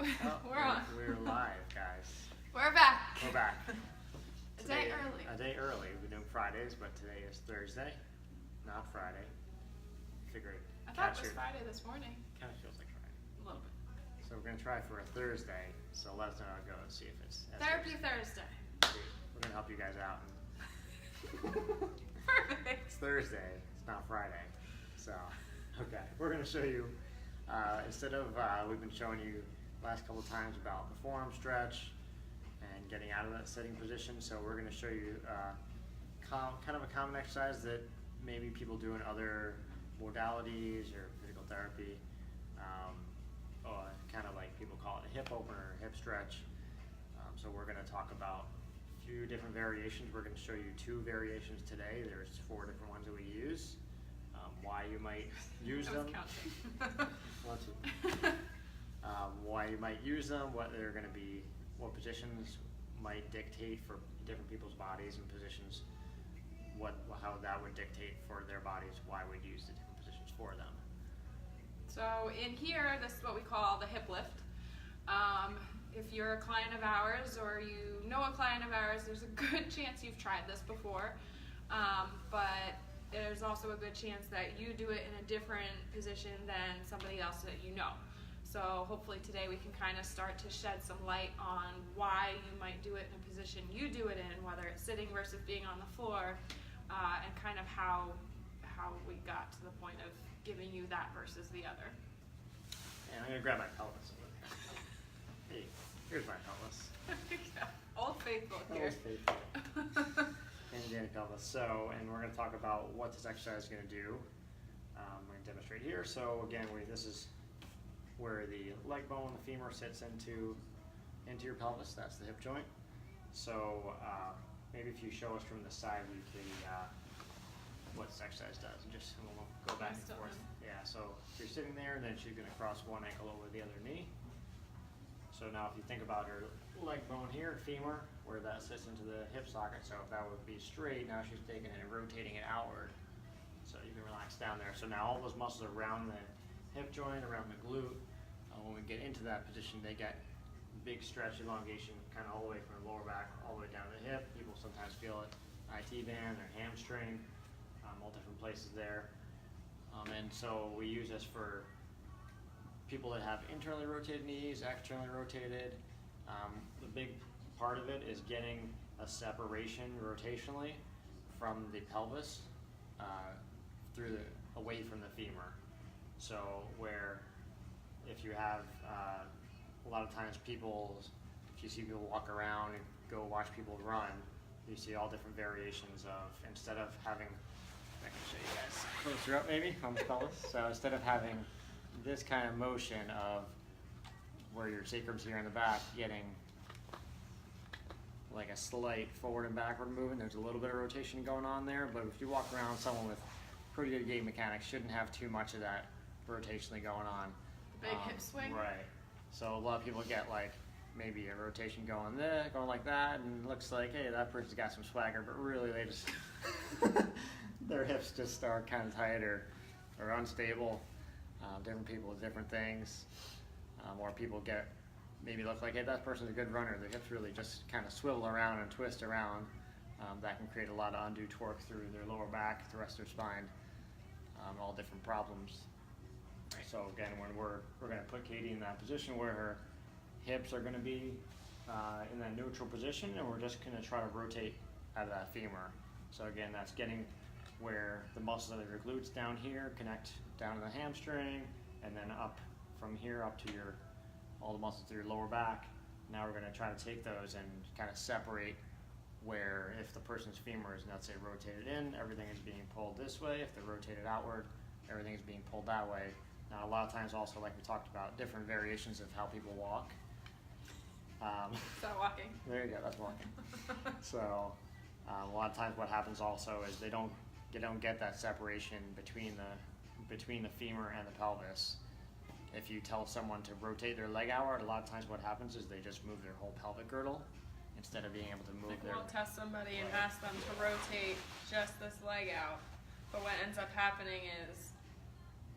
Oh, We're on. We're live, guys. We're back. We're back. A day early. A day early. We're doing Fridays, but today is Thursday, not Friday. Figure I thought it was Friday this morning. Kind of feels like Friday. A little bit. So we're gonna try for a Thursday. So let us know how it goes. See if it's Therapy Thursday. We're gonna help you guys out. Perfect. It's Thursday. It's not Friday. So, okay, we're gonna show you. Instead of we've been showing you last couple of times about the forearm stretch and getting out of that sitting position. So we're going to show you kind of a common exercise that maybe people do in other modalities or physical therapy. Or kind of like people call it a hip opener, hip stretch. So we're going to talk about a few different variations. We're going to show you 2 variations today. There's 4 different ones that we use. Why you might use them. Why you might use them, what they're going to be, what positions might dictate for different people's bodies and positions, how that would dictate for their bodies, why we'd use the different positions for them. So in here, this is what we call the hip lift. If you're a client of ours or you know a client of ours, there's a good chance you've tried this before. But there's also a good chance that you do it in a different position than somebody else that you know. So hopefully today we can kind of start to shed some light on why you might do it in a position you do it in, whether it's sitting versus being on the floor, and kind of how we got to the point of giving you that versus the other. And I'm going to grab my pelvis over here. Hey, here's my pelvis. Yeah. Old Faithful here. Old Faithful. And Danny pelvis. So, and we're going to talk about what this exercise is going to do. I'm going to demonstrate here. So again, this is where the leg bone, the femur, sits into your pelvis. That's the hip joint. So maybe if you show us from the side, we can what this exercise does. And just we'll go back and forth. Yeah. So if you're sitting there, then she's going to cross one ankle over the other knee. So now if you think about her leg bone here, femur, where that sits into the hip socket, so if that would be straight, now she's taking it and rotating it outward. So you can relax down there. So now all those muscles around the hip joint, around the glute, when we get into that position, they get big stretch, elongation, kind of all the way from the lower back, all the way down to the hip. People sometimes feel it, IT band, their hamstring, all different places there. And so we use this for people that have internally rotated knees, externally rotated. The big part of it is getting a separation rotationally from the pelvis away from the femur. So where if you have a lot of times if you see people walk around and go watch people run, you see all different variations of, instead of having, I can show you guys closer up maybe on the pelvis. So instead of having this kind of motion of where your sacrum's here in the back, getting like a slight forward and backward movement, there's a little bit of rotation going on there, but if you walk around, someone with pretty good gait mechanics shouldn't have too much of that rotationally going on. Big hip swing. Right. So a lot of people get like maybe a rotation going like that, and it looks like, hey, that person's got some swagger, but really they just their hips just are kind of tight or unstable. Different people with different things, or people maybe look like, hey, that person's a good runner. Their hips really just kind of swivel around and twist around. That can create a lot of undue torque through their lower back, the rest of their spine, all different problems. So again, when we're going to put Katie in that position where her hips are going to be in that neutral position, and we're just going to try to rotate out of that femur. So again, that's getting where the muscles of your glutes down here connect down to the hamstring, and then up from here up to all the muscles to your lower back. Now we're going to try to take those and kind of separate where if the person's femur is, let's say, rotated in, everything is being pulled this way. If they're rotated outward, everything is being pulled that way. Now a lot of times also, like we talked about, different variations of how people walk. Is that walking? There you go, that's walking. So a lot of times what happens also is they don't get that separation between the femur and the pelvis. If you tell someone to rotate their leg outward, a lot of times what happens is they just move their whole pelvic girdle instead of being able to move like their... we'll test somebody and ask them to rotate just this leg out, but what ends up happening is...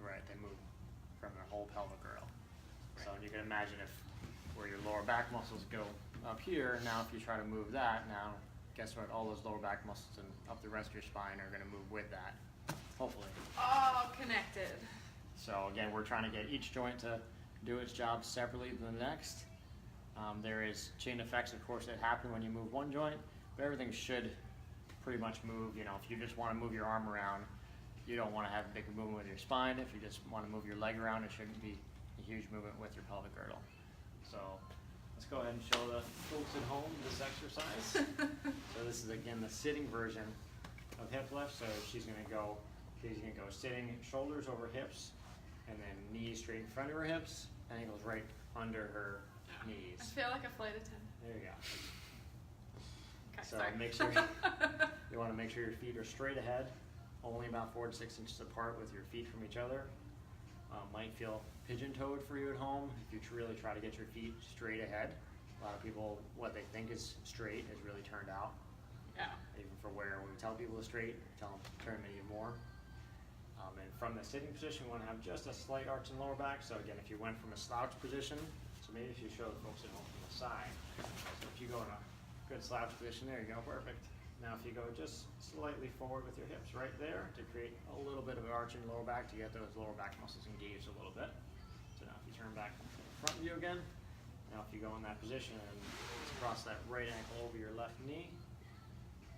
Right, they move from their whole pelvic girdle. So you can imagine if where your lower back muscles go up here, now if you try to move that, now guess what? All those lower back muscles and up the rest of your spine are going to move with that, hopefully. All connected. So again, we're trying to get each joint to do its job separately than the next. There is chain effects, of course, that happen when you move one joint, but everything should pretty much move. You know, if you just want to move your arm around, you don't want to have a big movement with your spine. If you just want to move your leg around, it shouldn't be a huge movement with your pelvic girdle. So let's go ahead and show the folks at home this exercise. So this is again the sitting version of hip lift. So she's going to go sitting, shoulders over hips, and then knees straight in front of her hips, and it goes right under her knees. I feel like a flight attendant. There you go. Okay, So sorry. make sure you want to make sure your feet are straight ahead, only about 4 to 6 inches apart with your feet from each other. Might feel pigeon-toed for you at home if you really try to get your feet straight ahead. A lot of people, what they think is straight is really turned out. Yeah. Even for where when we tell people to straight, we tell them to turn them even more. And from the sitting position, we want to have just a slight arch in the lower back. So again, if you went from a slouch position, so maybe if you show the folks at home from the side. So if you go in a good slouch position, there you go, perfect. Now if you go just slightly forward with your hips right there to create a little bit of an arch in the lower back to get those lower back muscles engaged a little bit. So now if you turn back to the front view again, now if you go in that position and cross that right ankle over your left knee,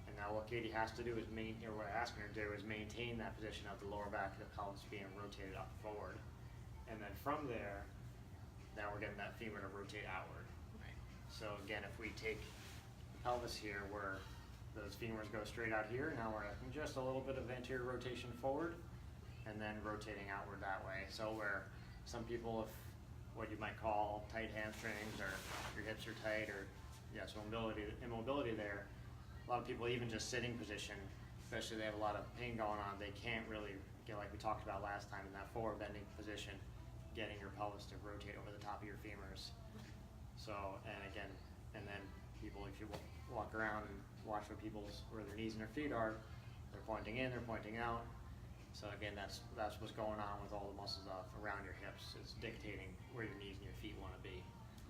and now what Katie has to do is what I'm asking her to do is maintain that position of the lower back of the pelvis being rotated up forward. And then from there, now we're getting that femur to rotate outward. Right. So again, if we take the pelvis here where those femurs go straight out here, now we're having just a little bit of anterior rotation forward and then rotating outward that way. So where some people, if what you might call tight hamstrings or your hips are tight or some immobility there, a lot of people even just sitting position, especially they have a lot of pain going on, they can't really get, like we talked about last time, in that forward bending position, getting your pelvis to rotate over the top of your femurs. So, and again, and then people, if you walk around and watch where their knees and their feet are, they're pointing in, they're pointing out. So again, that's what's going on with all the muscles around your hips, is dictating where your knees and your feet want to be.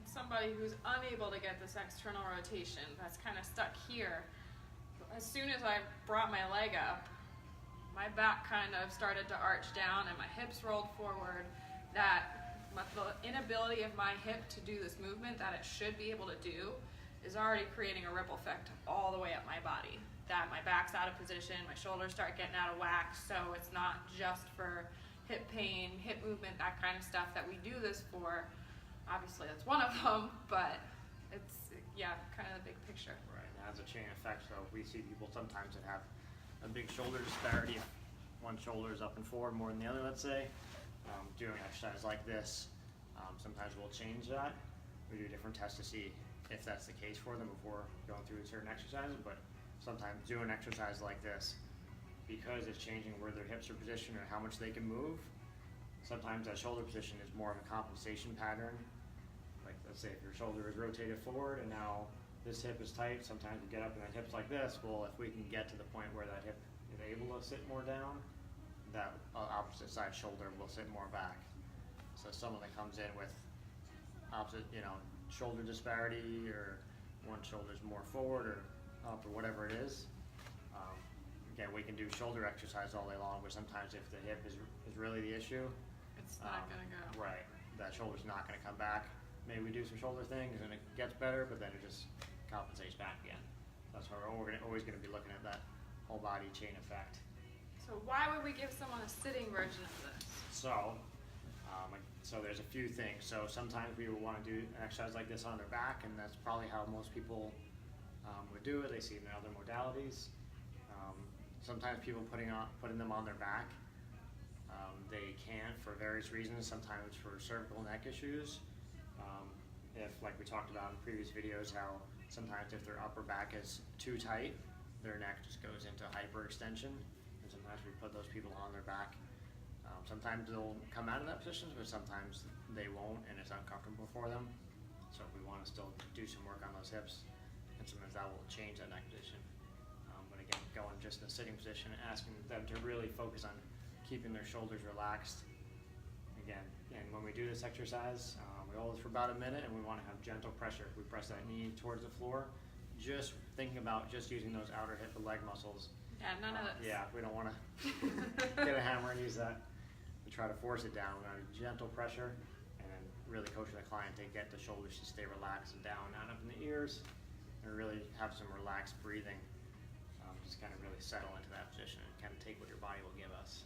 Somebody who's unable to get this external rotation, that's kind of stuck here. As soon as I brought my leg up, my back kind of started to arch down and my hips rolled forward. The inability of my hip to do this movement that it should be able to do is already creating a ripple effect all the way up my body. That my back's out of position, my shoulders start getting out of whack, so it's not just for hip pain, hip movement, that kind of stuff that we do this for. Obviously that's one of them, but it's, kind of the big picture. Right, and as a chain effect, so we see people sometimes that have a big shoulder disparity. One shoulder is up and forward more than the other, let's say. Doing an exercise like this, sometimes we'll change that. We do different tests to see if that's the case for them before going through certain exercises, but sometimes doing an exercise like this, because it's changing where their hips are positioned or how much they can move, sometimes that shoulder position is more of a compensation pattern. Like let's say if your shoulder is rotated forward and now this hip is tight, sometimes we get up and that hip's like this. Well, if we can get to the point where that hip is able to sit more down, that opposite side shoulder will sit more back. So someone that comes in with opposite, shoulder disparity, or one shoulder's more forward or up or whatever it is, again, we can do shoulder exercise all day long, but sometimes if the hip is really the issue, It's not gonna go. right, that shoulder's not gonna come back. Maybe we do some shoulder things and it gets better, but then it just compensates back again. That's why we're always gonna be looking at that whole body chain effect. So why would we give someone a sitting version of this? So there's a few things. So sometimes we would want to do an exercise like this on their back, and that's probably how most people would do it. They see it in other modalities. Sometimes people putting them on their back, they can for various reasons. Sometimes for cervical neck issues. If, like we talked about in previous videos, how sometimes if their upper back is too tight, their neck just goes into hyperextension, and sometimes we put those people on their back. Sometimes they'll come out of that position, but sometimes they won't, and it's uncomfortable for them. So we want to still do some work on those hips, and sometimes that will change that neck position. But again, going just in a sitting position and asking them to really focus on keeping their shoulders relaxed. Again, and when we do this exercise, we We hold it for about a minute, and we want to have gentle pressure. We press that knee towards the floor, just thinking about just using those outer hip and leg muscles. Yeah, none of this. Yeah, we don't want to get a hammer and use that. We try to force it down. We want gentle pressure, and then really coaching the client to get the shoulders to stay relaxed and down, not up in the ears, and really have some relaxed breathing. Just kind of really settle into that position and kind of take what your body will give us.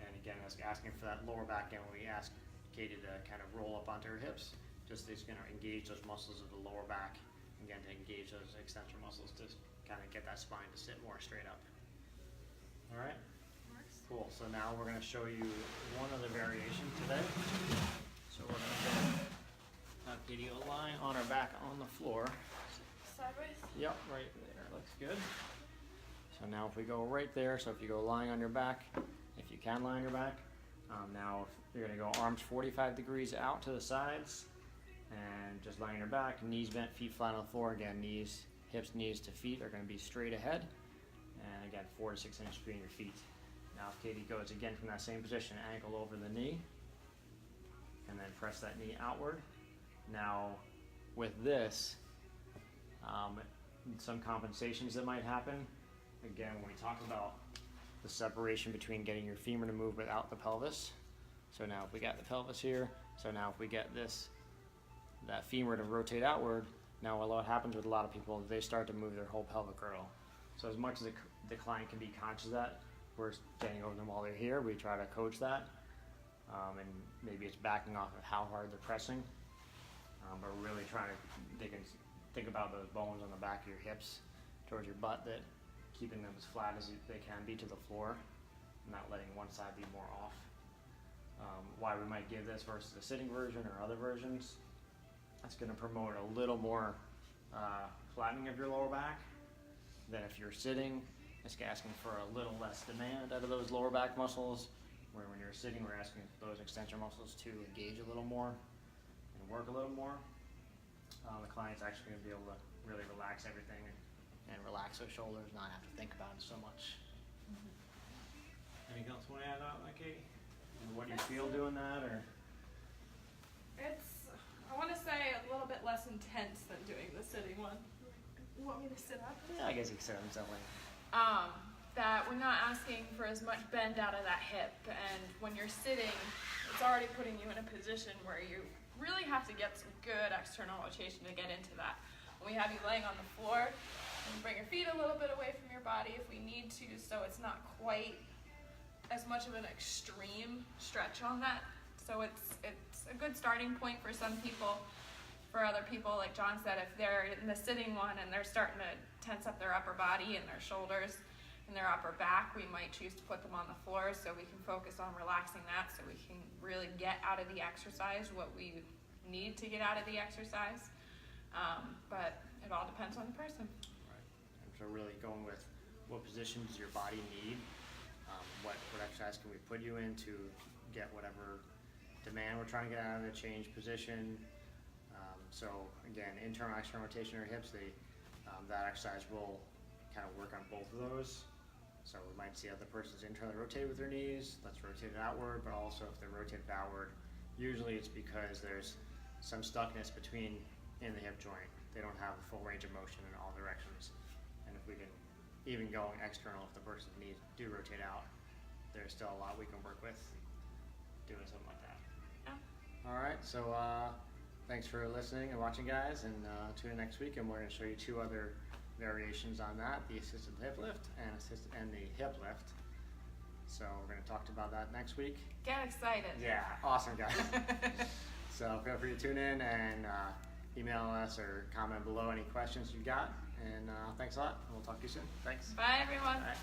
And again, asking for that lower back end, we ask Katie to kind of roll up onto her hips. Just going to engage those muscles of the lower back. Again, to engage those extensor muscles to kind of get that spine to sit more straight up. All right? Works. Cool. So now we're going to show you one other variation today. So we're going to have Katie lie on her back on the floor. Sideways? Yep, right there. Looks good. So now if we go right there, so if you go lying on your back, if you can lie on your back, now if you're going to go arms 45 degrees out to the sides and just lying on your back, knees bent, feet flat on the floor. Again, knees, hips, knees to feet are going to be straight ahead. And again, 4 to 6 inches between your feet. Now if Katie goes again from that same position, ankle over the knee, and then press that knee outward. Now with this, some compensations that might happen. Again, when we talk about the separation between getting your femur to move without the pelvis. So now if we got the pelvis here, so now if we get that femur to rotate outward, now what happens with a lot of people is they start to move their whole pelvic girdle. So as much as the client can be conscious of that, we're standing over them while they're here, we try to coach that. And maybe it's backing off of how hard they're pressing. But we're really trying to, they can think about those bones on the back of your hips towards your butt, that keeping them as flat as they can be to the floor, not letting one side be more off. Why we might give this versus a sitting version or other versions, that's going to promote a little more flattening of your lower back than if you're sitting. It's asking for a little less demand out of those lower back muscles, where when you're sitting, we're asking those extensor muscles to engage a little more and work a little more. The client's actually going to be able to really relax everything and relax their shoulders, not have to think about it so much. Anything else you want to add on that, Katie? And what do you feel doing that, or? It's, I want to say, a little bit less intense than doing the sitting one. You want me to sit up? Yeah, I guess you could say something. That we're not asking for as much bend out of that hip, and when you're sitting, it's already putting you in a position where you really have to get some good external rotation to get into that. When we have you laying on the floor, and bring your feet a little bit away from your body if we need to, so it's not quite as much of an extreme stretch on that. So it's a good starting point for some people. For other people, like John said, if they're in the sitting one and they're starting to tense up their upper body and their shoulders and their upper back, we might choose to put them on the floor so we can focus on relaxing that, so we can really get out of the exercise what we need to get out of the exercise. But it all depends on the person. Right. And so really going with what position does your body need, what exercise can we put you in to get whatever demand we're trying to get out of it, change position. So again, internal, external rotation of your hips, that exercise will kind of work on both of those. So we might see other person's internally rotate with their knees, let's rotate it outward, but also if they're rotated outward, usually it's because there's some stuckness in the hip joint. They don't have the full range of motion in all directions. And if we can even go external, if the person's knees do rotate out, there's still a lot we can work with doing something like that. Yeah. All right, so thanks for listening and watching, guys, and tune in next week, and we're going to show you 2 other variations on that, the assisted hip lift and the hip lift. So we're going to talk about that next week. Get excited. Yeah, awesome, guys. So feel free to tune in and email us or comment below any questions you've got. And thanks a lot. We'll talk to you soon. Thanks. Bye, everyone. Bye.